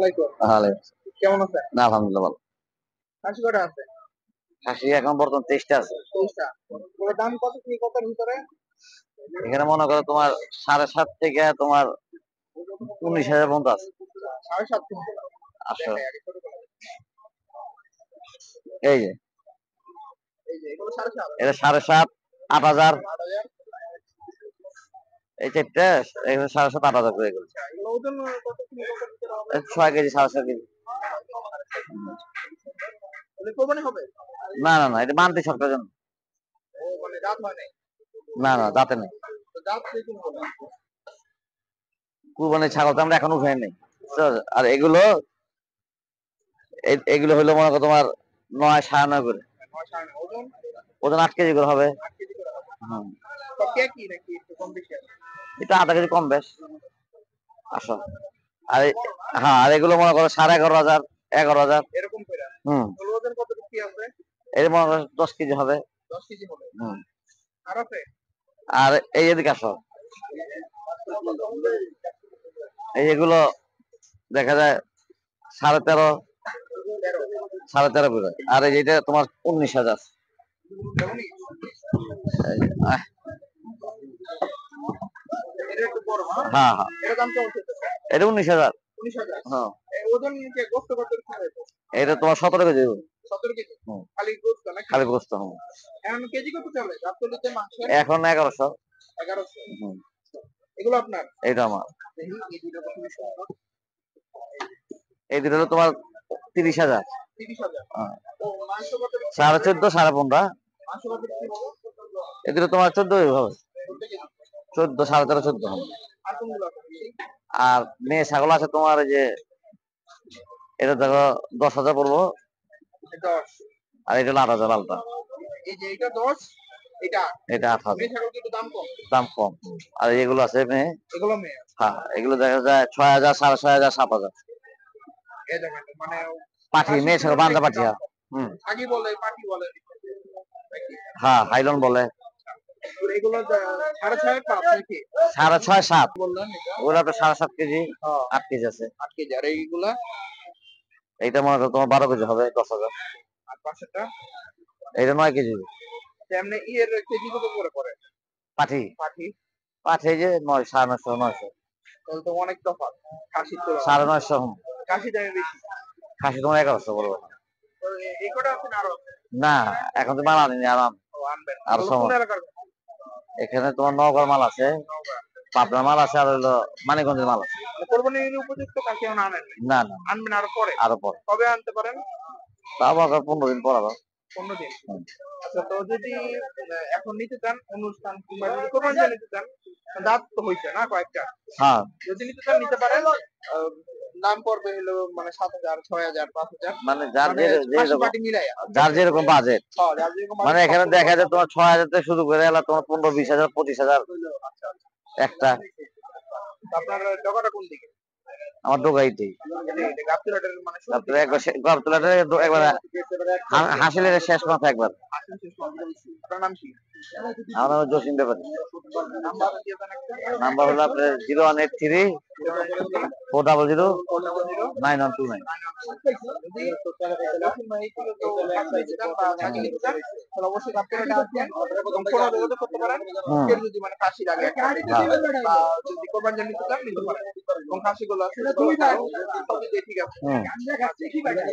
আলাইকুম। কেমন আছেন? না আলহামদুলিল্লাহ ভালো। খাসি কটা আছে? খাসি এখন বর্তমান 23টা আছে। 23 টা। ওর দাম কত থেকে কতর ভিতরে? এখানে মনে করো তোমার 7.5 থেকে তোমার 19,000 পর্যন্ত আছে। 7.5 থেকে। আসো দেখাই আগে ছোট করে। এই যে এই যে এগুলো 7.5। এটা 7.5 8,000 8,000। এই চারটা এগুলো 7.5 8,000 করে এগুলো। আচ্ছা, এগুলো ওজন কত থেকে কতর ভিতরে হবে? 6 কেজি 7.5 কেজি। এগুলো কোরবানি হবে? না না না এটা মানতে সরকারের জন্য। ও মানে দাঁত হয় নাই। না না দাঁতে নেই। তো দাঁত থেকে হবে। কুরবানি ছাগল তো আমরা এখন উঠাই নেই। আর এগুলো এগুলো হলো মনে করো তোমার 9 9.5 করে। 9.5 ওজন ওজন 8 কেজি করে হবে। 8 কেজি করে হবে। হুম সব কে কি নাকি একটু কম বেশি আছে? এটা আধা কেজি কম বেশ। আসো আর হ্যাঁ আর এগুলো মনে করো 11,500 11,000 এরকম করে। হুম এগুলো ওজন কত কি আছে? এর মনে করো 10 কেজি হবে। 10 কেজি হবে। হুম আর আছে? আর এই এদিকে আসো এই এগুলো দেখা যায় 13.5 13.5 করে আর এই যেটা তোমার 19,000 আহ, এটা একটু বড়, হ্যাঁ হ্যাঁ এর দাম কেমন চলতেছে? এটা 19,000 19,000। হ্যাঁ এই ওজন কি গোস্ত কত কি হয়েছে? এটা তোমার 17 কেজি 17 কেজি। হুম খালি গোস্ত নাকি? খালি গোস্ত হুম এখন কেজি কত চলে? গাবতলীতে মাংসের এখন 1100 1100। হুম এগুলো আপনার? এটা আমার দেখি এই দুটো কত সুন্দর। এই দুটো হলো তোমার 30,000 30,000। হ্যাঁ ও মাংস কত বিক্রি হবে? 14.5 15.5 মাংস কত বিক্রি হবে? এই দুটো তোমার 14 হবে 14 কেজি। 14 13.5 14 হবে আর কোনগুলো আছে? আর মেয়ে ছাগল আছে তোমার এই যে এটা দেখো 10,000 পড়বো 10। আর এটা হলো 8,000 লালটা এই যে এটা 10, এটা এটা 8,000 মেয়ে ছাগল কিন্তু দাম কম। দাম কম আর এগুলো আছে মেয়ে এগুলো মেয়ে। হ্যাঁ এগুলো দেখা যায় 6,000 6,500 7,000 এই দেখেন মানে পাঠি খাসির মেয়ে ছাগল তুলনায় বান্ধা একটু পাঠি দাম হ্যাঁ কম। হুম ছাগি বলে, পাটি বলে নাকি? হ্যাঁ হাইলন বলে এগুলো 6.5 পাঁচ নাকি? 6.5 7 বললেন এটা? ওগুলা তো 7.5 কেজি হ্যাঁ, 8 কেজি আছে 8 কেজি। আর এইগুলা? এইটা মনে করো তোমার 12 কেজি হবে 10,000 আর পাশেরটা? এইটা 9 কেজি এমনি ইয়ের কেজি কত করে পড়ে? পাঠি পাটি? পাঠি এই যে 9 950 900 তাহলে তো অনেক তফাৎ খাসির তুলনায়। 950 হুম খাসি দামে বেশি। খাসি তোমার 1100 বলবো তো এই কটা আছে না আরো আছে? না এখন তো মাল আনিনি আরাম ও আনবেন। আর এগুলো কোন সময় এলাকার? এখানে তোমার নগর মাল আছে নওগাঁ। পাবনার মাল আছে আর হলো মানিকগঞ্জের মাল আছে মানে কোরবানির উপযুক্ত খাসি এখন আনেন নাই। না না আনবেন আরো পরে? আরো পর কবে আনতে পারেন? তাও আবার 15 দিন পর আবার 15 দিন। আচ্ছা, তো যদি এখন নিতে চান অনুষ্ঠান কিংবা যদি কোরবানিতে নিতে চান, দাঁত তো হইছে না কয়েকটা। হ্যাঁ যদি নিতে চান নিতে পারেন। দাম পড়বে হলো মানে 7,000 6,000 5,000 মানে যার মানে যে খাসি যেরকম পাটি মিলাইয়া। যার যেরকম বাজেট হ্যাঁ, যার যেরকম মানে বাজেট এখানে সবগুলো দেখা পাওয়া যায় যাবে। তোমার 6,000 থেকে শুরু করে এলা তোমার 15 20,000 25,000 আচ্ছা, আচ্ছা। একটা তো আপনার জগাটা কোন দিকে? আমার দোকাইতেই এটা গাবতলীর মানে শুরু তারপরে দিকে না? একবার গড়তলাটা একবার হাসিলের শেষ মাথা একবার আসেন শেষ পর্যন্ত। আপনার নাম কি? আমার নাম জসিম ব্যাপারী নাম্বার দিয়ে দেন একটা। নাম্বার হলো আপনার 0183 400 9129 যদি যখন ভাই থেকে কেউ খাসি নিতে চান বা ছাগল নিতে চান, তাহলে অবশ্যই গাবতলীটা আসবেন এবং ফোনে যোগাযোগ করতে পারেন। হুম কেউ যদি মানে খাসির আগে একটা হ্যাঁ বা যদি কোরবানির জন্য নিতে চান নিতে পারেন। এবং খাসিগুলো আসলে ভালো। সবই দিয়ে ঠিক আছে। হুম আচ্ছা, ঠিক আছে।